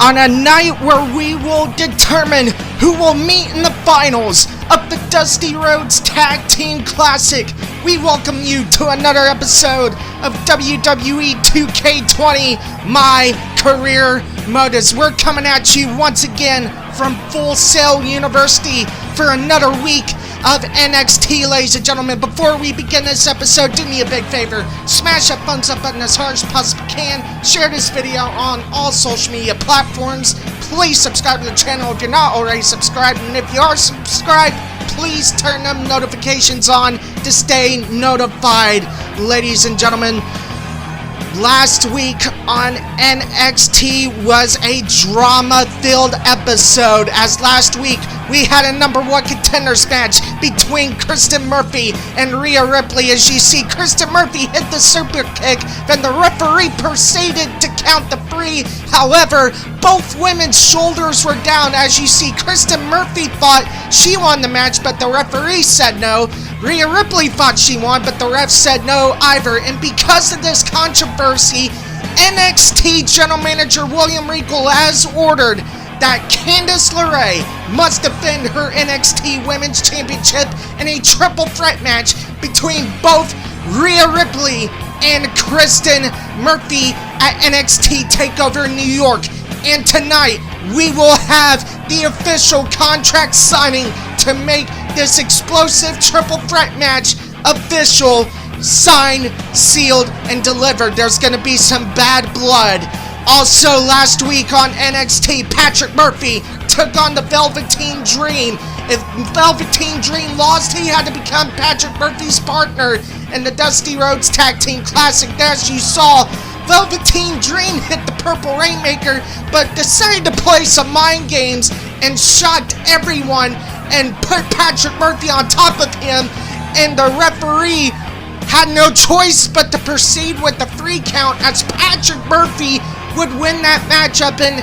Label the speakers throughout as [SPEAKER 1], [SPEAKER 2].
[SPEAKER 1] on a night where we will determine who will meet in the finals of the Dusty Rhodes Tag Team Classic. We welcome you to another episode of WWE 2K20, My Career Motives. We're coming at you once again from Full Sail University for another week of NXT, ladies and gentlemen. Before we begin this episode, do me a big favor. Smash that thumbs up button as hard as you possibly can. Share this video on all social media platforms. Please subscribe to the channel if you're not already subscribed. And if you are subscribed, please turn them notifications on to stay notified, ladies and gentlemen. Last week on NXT was a drama-filled episode, as last week we had a number one contenders match between Kristen Murphy and Rhea Ripley. As you see, Kristen Murphy hit the super kick, then the referee proceeded to count the three. However, both women's shoulders were down. As you see, Kristen Murphy thought she won the match, but the referee said no. Rhea Ripley thought she won, but the ref said no either. And because of this controversy, NXT General Manager William Regal has ordered that Candice LeRae must defend her NXT Women's Championship in a triple threat match between both Rhea Ripley and Kristen Murphy at NXT TakeOver New York. And tonight, we will have the official contract signing to make this explosive triple threat match official, signed, sealed, and delivered. There's going to be some bad blood. Also, last week on NXT, Patrick Murphy took on the Velveteen Dream. If Velveteen Dream lost, he had to become Patrick Murphy's partner in the Dusty Rhodes Tag Team Classic. As you saw, Velveteen Dream hit the Purple Rainmaker, but decided to play some mind games and shocked everyone and put Patrick Murphy on top of him, and the referee had no choice but to proceed with the 3 count, as Patrick Murphy would win that matchup, and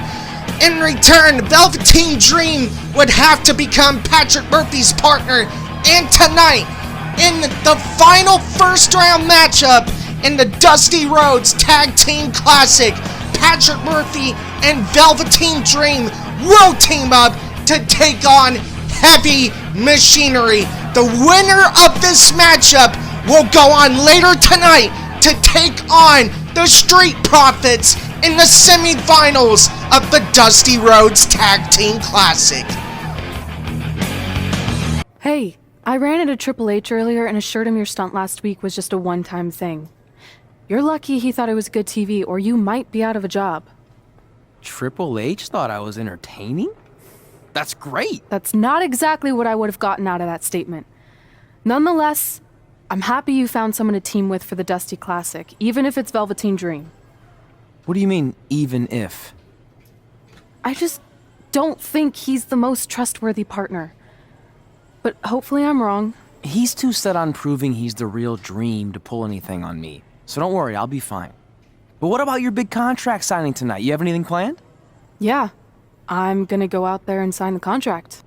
[SPEAKER 1] in return, Velveteen Dream would have to become Patrick Murphy's partner. And tonight, in the final first round matchup in the Dusty Rhodes Tag Team Classic, Patrick Murphy and Velveteen Dream will team up to take on Heavy Machinery. The winner of this matchup will go on later tonight to take on the Street Profits in the semifinals of the Dusty Rhodes Tag Team Classic.
[SPEAKER 2] Hey, I ran into Triple H earlier and assured him your stunt last week was just a one-time thing. You're lucky he thought it was good TV, or you might be out of a job.
[SPEAKER 3] Triple H thought I was entertaining? That's great!
[SPEAKER 2] That's not exactly what I would have gotten out of that statement. Nonetheless, I'm happy you found someone to team with for the Dusty Classic, even if it's Velveteen Dream.
[SPEAKER 3] What do you mean, even if?
[SPEAKER 2] I just don't think he's the most trustworthy partner. But hopefully I'm wrong.
[SPEAKER 3] He's too set on proving he's the real Dream to pull anything on me. So don't worry, I'll be fine. But what about your big contract signing tonight? You have anything planned?
[SPEAKER 2] Yeah, I'm gonna go out there and sign the contract.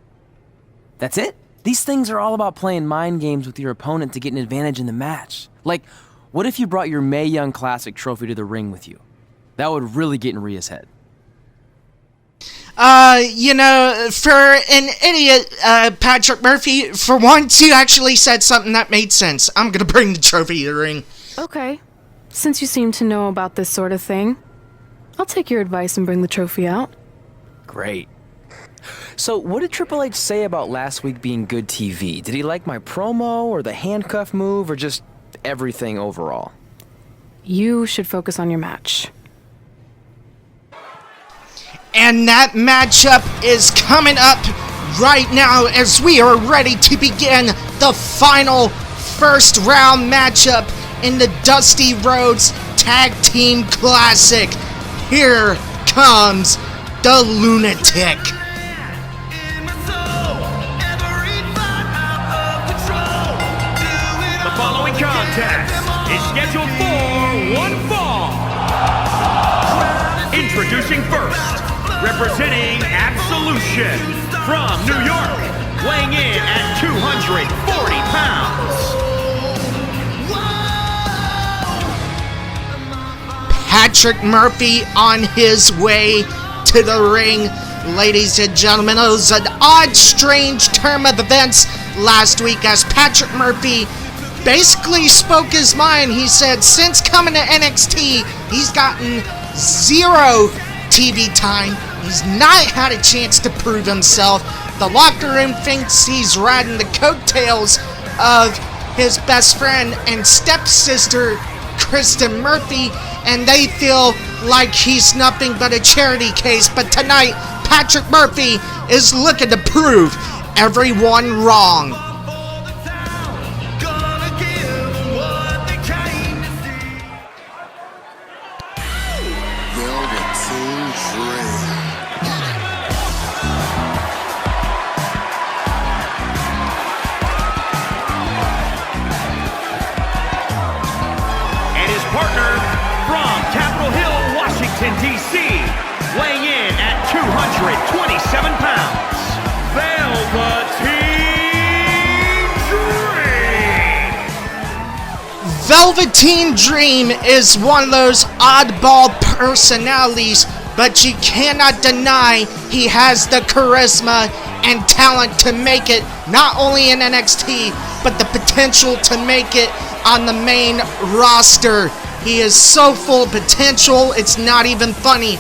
[SPEAKER 3] That's it? These things are all about playing mind games with your opponent to get an advantage in the match. Like, what if you brought your Mae Young Classic trophy to the ring with you? That would really get in Rhea's head.
[SPEAKER 1] For an idiot, Patrick Murphy, for once you actually said something that made sense. I'm gonna bring the trophy to the ring.
[SPEAKER 2] Okay. Since you seem to know about this sort of thing, I'll take your advice and bring the trophy out.
[SPEAKER 3] Great. So, what did Triple H say about last week being good TV? Did he like my promo, or the handcuff move, or just everything overall?
[SPEAKER 2] You should focus on your match.
[SPEAKER 1] And that matchup is coming up right now as we are ready to begin the final first round matchup in the Dusty Rhodes Tag Team Classic. Here comes the Lunatic.
[SPEAKER 4] The following contest is scheduled for one fall. Introducing first, representing Absolution from New York, weighing in at 240 pounds.
[SPEAKER 1] Patrick Murphy on his way to the ring. Ladies and gentlemen, it was an odd, strange turn of events last week as Patrick Murphy basically spoke his mind. He said since coming to NXT, he's gotten 0 TV time. He's not had a chance to prove himself. The locker room thinks he's riding the coattails of his best friend and stepsister, Kristen Murphy, and they feel like he's nothing but a charity case. But tonight, Patrick Murphy is looking to prove everyone wrong.
[SPEAKER 4] And his partner from Capitol Hill, Washington, D.C., weighing in at 227 pounds, Velveteen Dream!
[SPEAKER 1] Velveteen Dream is one of those oddball personalities, but you cannot deny he has the charisma and talent to make it not only in NXT, but the potential to make it on the main roster. He is so full of potential, it's not even funny.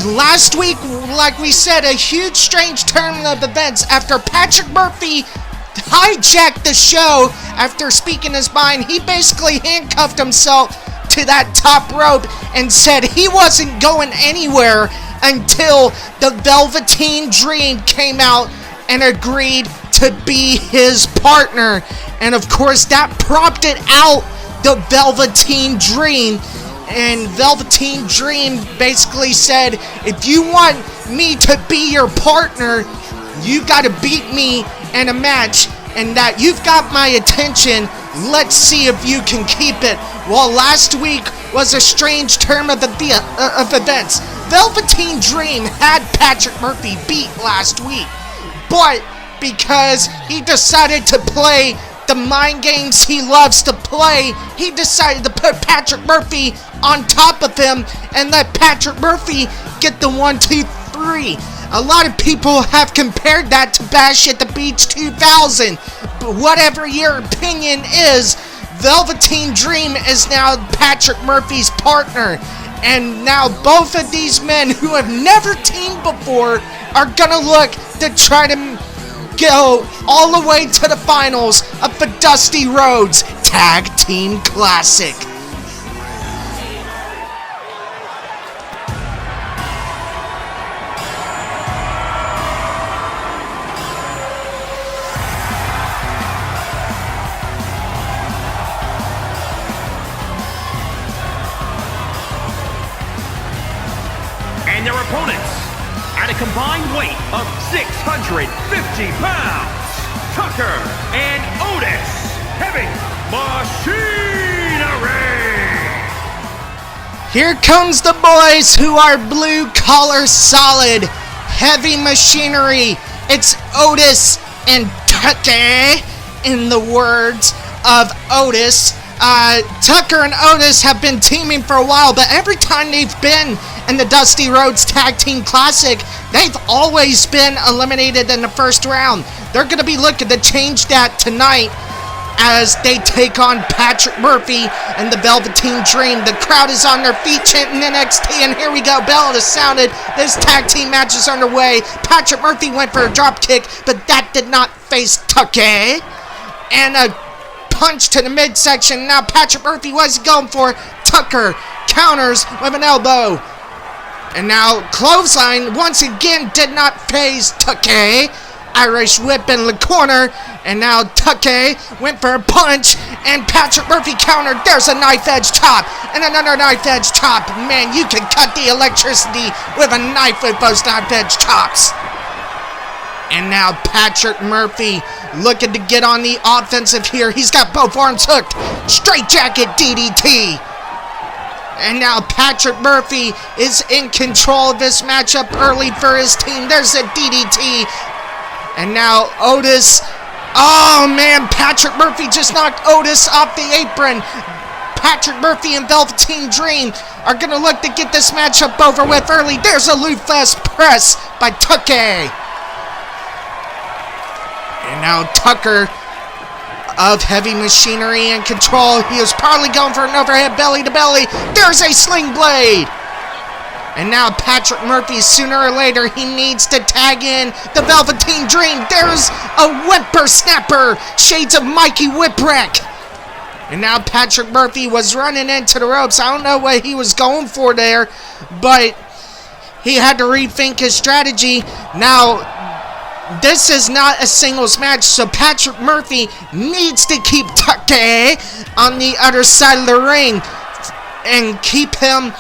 [SPEAKER 1] Last week, like we said, a huge strange turn of events after Patrick Murphy hijacked the show after speaking his mind. He basically handcuffed himself to that top rope and said he wasn't going anywhere until the Velveteen Dream came out and agreed to be his partner. And of course, that prompted out the Velveteen Dream. And Velveteen Dream basically said, if you want me to be your partner, you gotta beat me in a match, and that you've got my attention. Let's see if you can keep it. Well, last week was a strange turn of events. Velveteen Dream had Patrick Murphy beat last week, but because he decided to play the mind games he loves to play, he decided to put Patrick Murphy on top of him and let Patrick Murphy get the 1, 2, 3. A lot of people have compared that to Bash at the Beach 2000, but whatever your opinion is, Velveteen Dream is now Patrick Murphy's partner. And now both of these men who have never teamed before are gonna look to try to go all the way to the finals of the Dusty Rhodes Tag Team Classic.
[SPEAKER 4] And their opponents, at a combined weight of 650 pounds, Tucker and Otis, heavy machinery.
[SPEAKER 1] Here comes the boys who are blue collar solid, heavy machinery. It's Otis and Tucker, in the words of Otis. Tucker and Otis have been teaming for a while, but every time they've been in the Dusty Rhodes Tag Team Classic, they've always been eliminated in the first round. They're going to be looking to change that tonight as they take on Patrick Murphy and the Velveteen Dream. The crowd is on their feet chanting NXT, and here we go. Bell has sounded. This tag team match is underway. Patrick Murphy went for a drop kick, but that did not face Tucker. And a punch to the midsection. Now Patrick Murphy was going for. Tucker counters with an elbow. And now clothesline once again did not phase Tucker. Irish whip in the corner. And now Tucker went for a punch. And Patrick Murphy countered. There's a knife edge chop. And another knife edge chop. Man, you can cut the electricity with a knife with those knife edge chops. And now Patrick Murphy looking to get on the offensive here. He's got both arms hooked. Straight jacket DDT. And now Patrick Murphy is in control of this matchup early for his team. There's a DDT. And now Otis. Oh man, Patrick Murphy just knocked Otis off the apron. Patrick Murphy and Velveteen Dream are going to look to get this matchup over with early. There's a Lufest press by Tucker. And now Tucker of Heavy Machinery in control. He is probably going for an overhead belly to belly. There's a sling blade. And now Patrick Murphy, sooner or later, he needs to tag in the Velveteen Dream. There's a whippersnapper, shades of Mikey Whipwreck. And now Patrick Murphy was running into the ropes. I don't know what he was going for there, but he had to rethink his strategy. Now, this is not a singles match, so Patrick Murphy needs to keep Tucker on the other side of the ring and keep him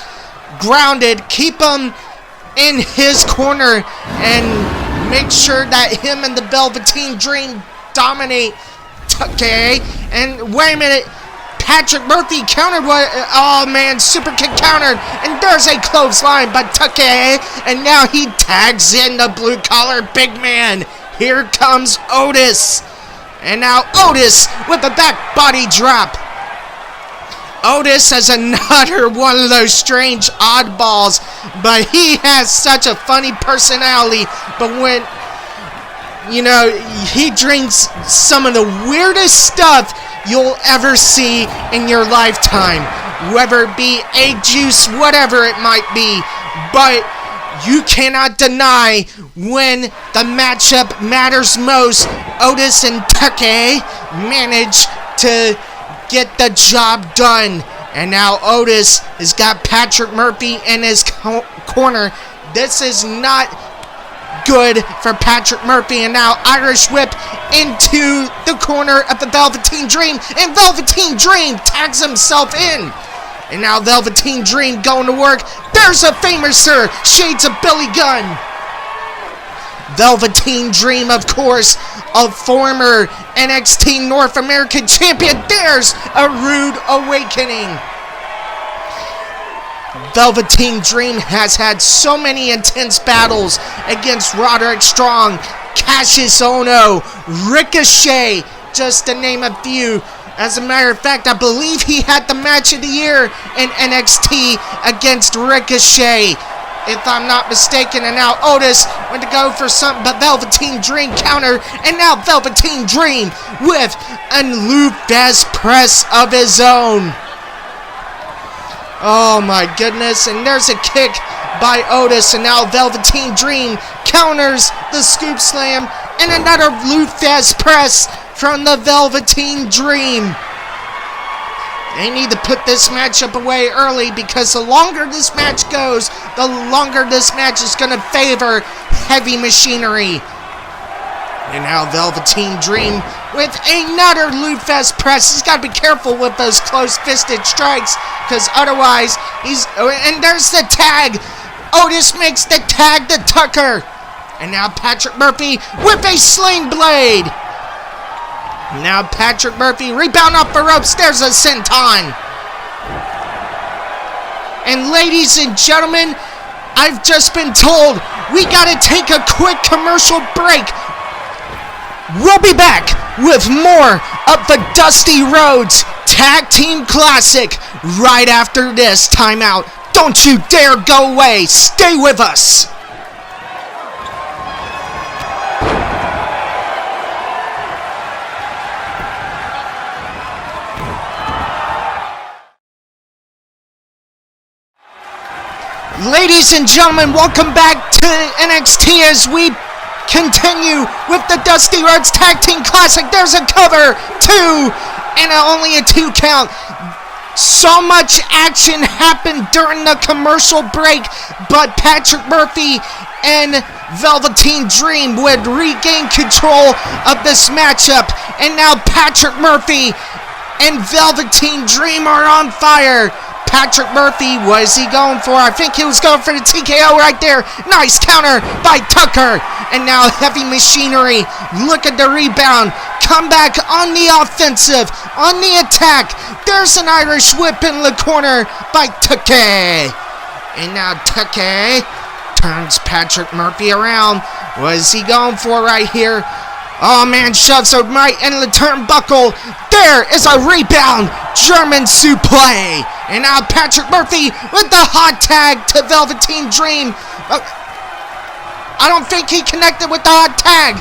[SPEAKER 1] grounded, keep him in his corner, and make sure that him and the Velveteen Dream dominate Tucker. And wait a minute, Patrick Murphy countered what? Oh man, super kick countered, and there's a clothesline by Tucker, and now he tags in the blue collar big man. Here comes Otis, and now Otis with a back body drop. Otis is another one of those strange oddballs, but he has such a funny personality. But when, you know, he drinks some of the weirdest stuff you'll ever see in your lifetime, whether it be egg juice, whatever it might be. But you cannot deny when the matchup matters most, Otis and Tucker manage to get the job done. And now Otis has got Patrick Murphy in his corner. This is not good for Patrick Murphy. And now Irish Whip into the corner of the Velveteen Dream, and Velveteen Dream tags himself in. And now Velveteen Dream going to work. There's a Famouser, shades of Billy Gunn. Velveteen Dream, of course, a former NXT North American champion. There's a rude awakening. Velveteen Dream has had so many intense battles against Roderick Strong, Cassius Ohno, Ricochet, just to name a few. As a matter of fact, I believe he had the match of the year in NXT against Ricochet, if I'm not mistaken. And now Otis went to go for something, but Velveteen Dream counter, and now Velveteen Dream with a Lufest press of his own. Oh my goodness, and there's a kick by Otis, and now Velveteen Dream counters the scoop slam, and another Lufest press from the Velveteen Dream. They need to put this matchup away early, because the longer this match goes, the longer this match is going to favor Heavy Machinery. And now Velveteen Dream with another Lufest press. He's got to be careful with those close-fisted strikes, because otherwise he's... And there's the tag. Otis makes the tag to Tucker. And now Patrick Murphy with a sling blade. Now Patrick Murphy rebound off the ropes. There's a senton. And ladies and gentlemen, I've just been told we gotta take a quick commercial break. We'll be back with more of the Dusty Rhodes Tag Team Classic right after this timeout. Don't you dare go away. Stay with us. Ladies and gentlemen, welcome back to NXT as we continue with the Dusty Rhodes Tag Team Classic. There's a cover, 2, and only a 2 count. So much action happened during the commercial break, but Patrick Murphy and Velveteen Dream would regain control of this matchup. And now Patrick Murphy and Velveteen Dream are on fire. Patrick Murphy, what is he going for? I think he was going for the TKO right there. Nice counter by Tucker. And now Heavy Machinery, look at the rebound. Come back on the offensive, on the attack. There's an Irish whip in the corner by Tucker. And now Tucker turns Patrick Murphy around. What is he going for right here? Oh man, shoves her right into the turnbuckle. There is a rebound. German suplex. And now Patrick Murphy with the hot tag to Velveteen Dream. I don't think he connected with the hot tag.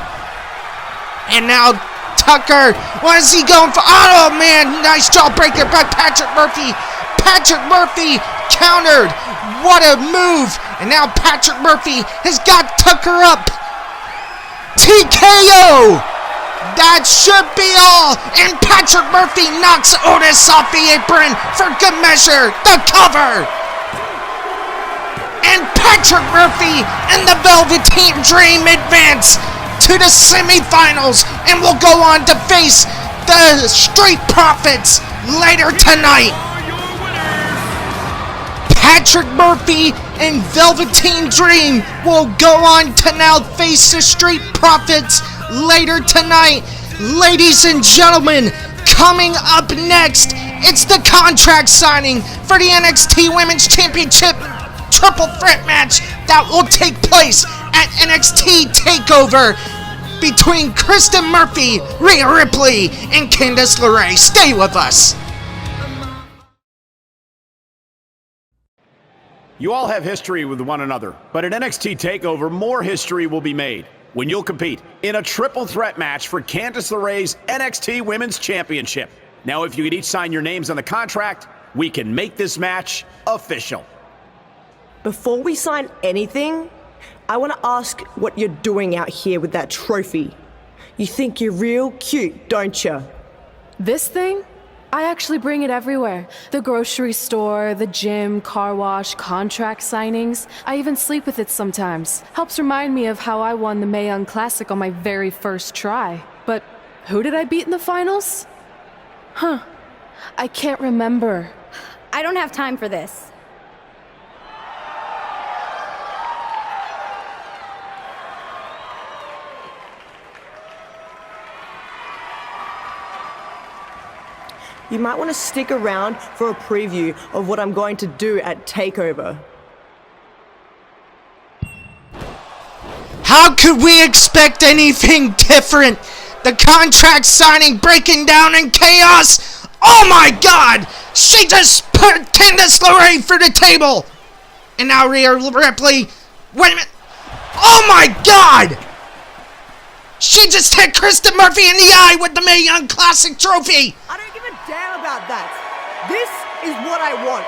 [SPEAKER 1] And now Tucker, what is he going for? Oh man, nice jawbreaker by Patrick Murphy. Patrick Murphy countered. What a move. And now Patrick Murphy has got Tucker up. TKO. That should be all. And Patrick Murphy knocks Otis off the apron for good measure. The cover. And Patrick Murphy and the Velveteen Dream advance to the semifinals and will go on to face the Street Profits later tonight. Patrick Murphy and Velveteen Dream will go on to now face the Street Profits later tonight. Ladies and gentlemen, coming up next, it's the contract signing for the NXT Women's Championship triple threat match that will take place at NXT TakeOver between Kristen Murphy, Rhea Ripley, and Candice LeRae. Stay with us.
[SPEAKER 5] You all have history with one another, but at NXT TakeOver, more history will be made when you'll compete in a triple threat match for Candice LeRae's NXT Women's Championship. Now, if you could each sign your names on the contract, we can make this match official.
[SPEAKER 6] Before we sign anything, I want to ask what you're doing out here with that trophy. You think you're real cute, don't you?
[SPEAKER 2] This thing? I actually bring it everywhere. The grocery store, the gym, car wash, contract signings. I even sleep with it sometimes. Helps remind me of how I won the Mayhem Classic on my very first try. But who did I beat in the finals? I can't remember.
[SPEAKER 7] I don't have time for this.
[SPEAKER 6] You might want to stick around for a preview of what I'm going to do at TakeOver.
[SPEAKER 1] How could we expect anything different? The contract signing breaking down in chaos. Oh my god! She just put Candice LeRae through the table. And now Rhea Ripley. Wait a minute. Oh my god! She just hit Kristen Murphy in the eye with the Mae Young Classic trophy.
[SPEAKER 6] I don't give a damn about that. This is what I want.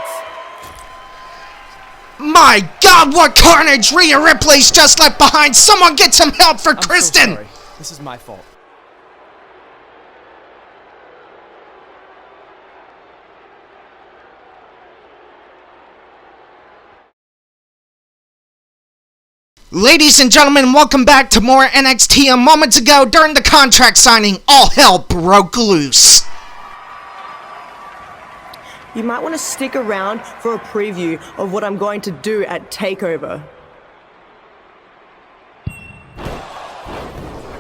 [SPEAKER 1] My god, what carnage Rhea Ripley's just left behind. Someone get some help for Kristen.
[SPEAKER 3] So sorry. This is my fault.
[SPEAKER 1] Ladies and gentlemen, welcome back to more NXT. A moment ago, during the contract signing, all hell broke loose.
[SPEAKER 6] You might want to stick around for a preview of what I'm going to do at TakeOver.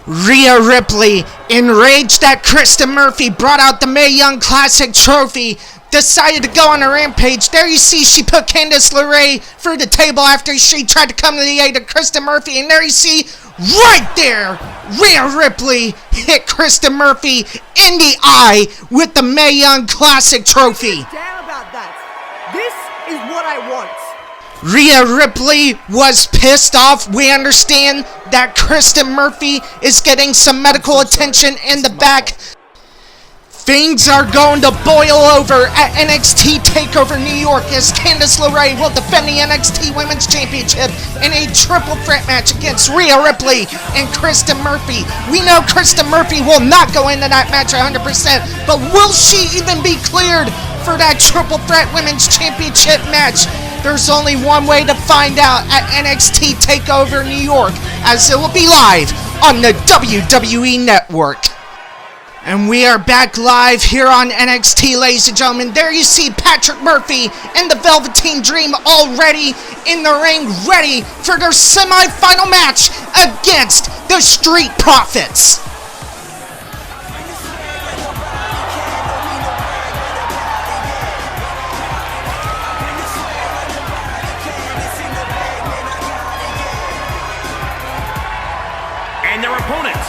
[SPEAKER 1] Rhea Ripley, enraged that Kristen Murphy brought out the Mae Young Classic trophy, decided to go on a rampage. There you see she put Candice LeRae through the table after she tried to come to the aid of Kristen Murphy. And there you see, right there, Rhea Ripley hit Kristen Murphy in the eye with the Mae Young Classic trophy.
[SPEAKER 6] Damn about that. This is what I want.
[SPEAKER 1] Rhea Ripley was pissed off. We understand that Kristen Murphy is getting some medical attention in the back. Things are going to boil over at NXT TakeOver New York as Candice LeRae will defend the NXT Women's Championship in a triple threat match against Rhea Ripley and Kristen Murphy. We know Kristen Murphy will not go into that match 100%, but will she even be cleared for that triple threat Women's Championship match? There's only one way to find out at NXT TakeOver New York, as it will be live on the WWE Network. And we are back live here on NXT, ladies and gentlemen. There you see Patrick Murphy and the Velveteen Dream already in the ring, ready for their semi-final match against the Street Profits.
[SPEAKER 4] And their opponents,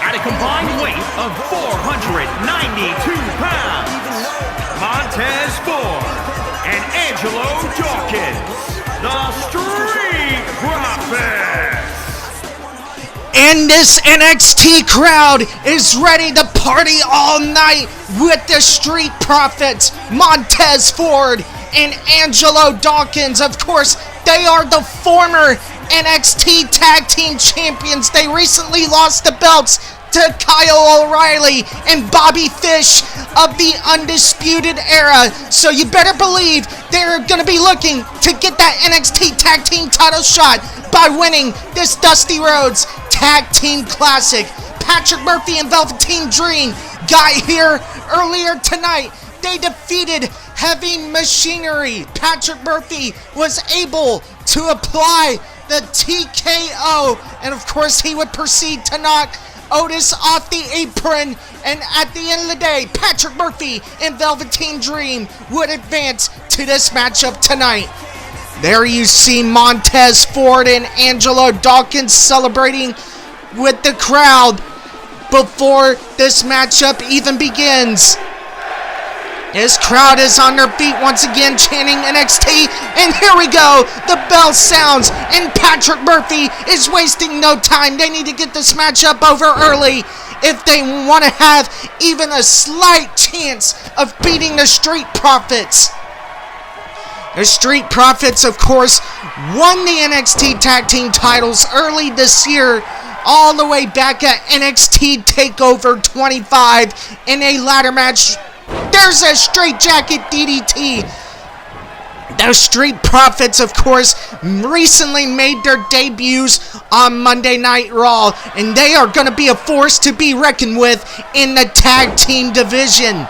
[SPEAKER 4] out combined weight of 492 pounds, Montez Ford and Angelo Dawkins, the Street Profits.
[SPEAKER 1] And this NXT crowd is ready to party all night with the Street Profits, Montez Ford and Angelo Dawkins. Of course, they are the former NXT Tag Team Champions. They recently lost the belts to Kyle O'Reilly and Bobby Fish of the Undisputed Era. So you better believe they're going to be looking to get that NXT Tag Team title shot by winning this Dusty Rhodes Tag Team Classic. Patrick Murphy and Velveteen Dream got here earlier tonight. They defeated Heavy Machinery. Patrick Murphy was able to apply the TKO, and of course he would proceed to knock Otis off the apron, and at the end of the day, Patrick Murphy and Velveteen Dream would advance to this matchup tonight. There you see Montez Ford and Angelo Dawkins celebrating with the crowd before this matchup even begins. This crowd is on their feet once again chanting NXT, and here we go, the bell sounds, and Patrick Murphy is wasting no time. They need to get this matchup over early if they want to have even a slight chance of beating the Street Profits. The Street Profits, of course, won the NXT Tag Team titles early this year, all the way back at NXT TakeOver 25 in a ladder match. There's a straight jacket DDT. The Street Profits, of course, recently made their debuts on Monday Night Raw, and they are going to be a force to be reckoned with in the tag team division.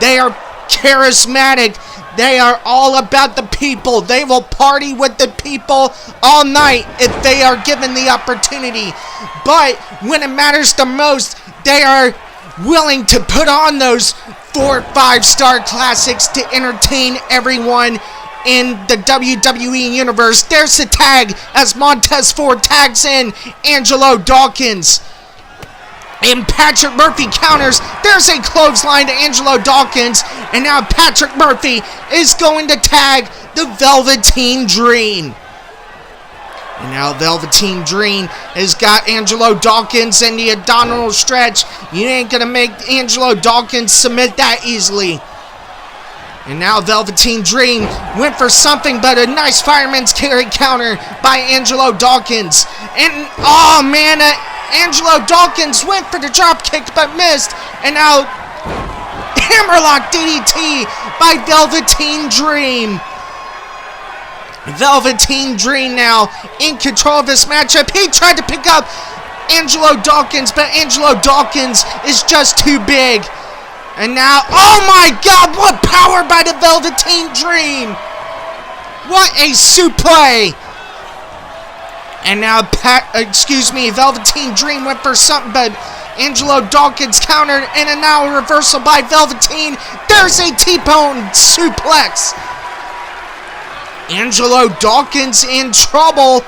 [SPEAKER 1] They are charismatic. They are all about the people. They will party with the people all night if they are given the opportunity. But when it matters the most, they are willing to put on those 4 or 5-star classics to entertain everyone in the WWE Universe. There's the tag as Montez Ford tags in Angelo Dawkins. And Patrick Murphy counters. There's a clothesline to Angelo Dawkins. And now Patrick Murphy is going to tag the Velveteen Dream. And now Velveteen Dream has got Angelo Dawkins in the abdominal stretch. You ain't going to make Angelo Dawkins submit that easily. And now Velveteen Dream went for something but a nice fireman's carry counter by Angelo Dawkins. And, oh man, Angelo Dawkins went for the drop kick but missed. And now hammerlock DDT by Velveteen Dream. Velveteen Dream now in control of this matchup. He tried to pick up Angelo Dawkins, but Angelo Dawkins is just too big. And now, oh my God, what power by the Velveteen Dream! What a suplex! And now, Velveteen Dream went for something, but Angelo Dawkins countered, and now a reversal by Velveteen. There's a T-bone suplex. Angelo Dawkins in trouble.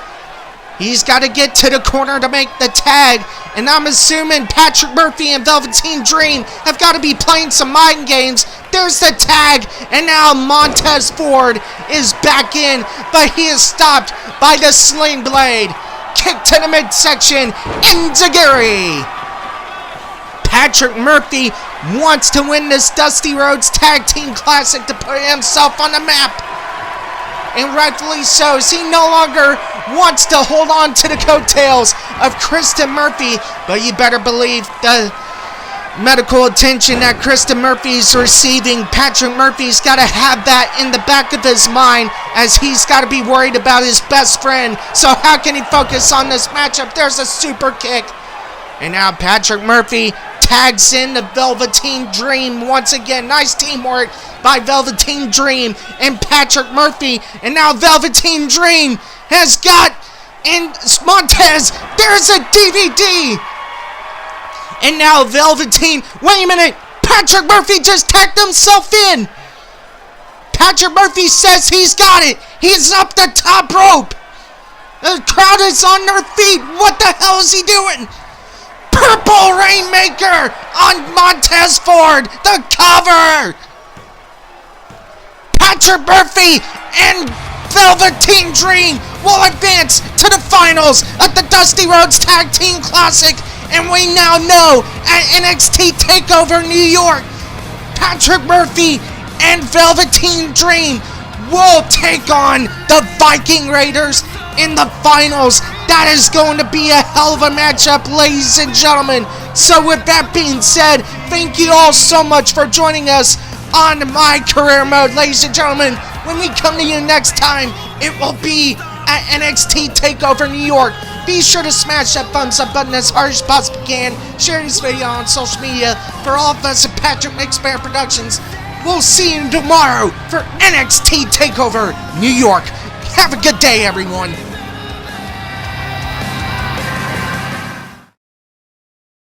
[SPEAKER 1] He's got to get to the corner to make the tag. And I'm assuming Patrick Murphy and Velveteen Dream have got to be playing some mind games. There's the tag. And now Montez Ford is back in. But he is stopped by the Sling Blade. Kick to the midsection. Enziguri. Patrick Murphy wants to win this Dusty Rhodes Tag Team Classic to put himself on the map. And rightfully so, as he no longer wants to hold on to the coattails of Kristen Murphy. But you better believe the medical attention that Kristen Murphy's receiving, Patrick Murphy's got to have that in the back of his mind, as he's got to be worried about his best friend. So how can he focus on this matchup? There's a super kick. And now Patrick Murphy tags in the Velveteen Dream once again. Nice teamwork by Velveteen Dream and Patrick Murphy. And now Velveteen Dream has got in Montez. There's a DVD. And now Velveteen. Wait a minute. Patrick Murphy just tagged himself in. Patrick Murphy says he's got it. He's up the top rope. The crowd is on their feet. What the hell is he doing? Purple Rainmaker on Montez Ford, the cover! Patrick Murphy and Velveteen Dream will advance to the finals of the Dusty Rhodes Tag Team Classic, and we now know at NXT TakeOver New York, Patrick Murphy and Velveteen Dream will take on the Viking Raiders in the finals. That is going to be a hell of a matchup, ladies and gentlemen. So with that being said, thank you all so much for joining us on My Career Mode, ladies and gentlemen. When we come to you next time, it will be at NXT TakeOver New York. Be sure to smash that thumbs up button as hard as you possibly can. Share this video on social media. For all of us at Patrick McSparrin Productions, we'll see you tomorrow for NXT TakeOver New York. Have a good day, everyone.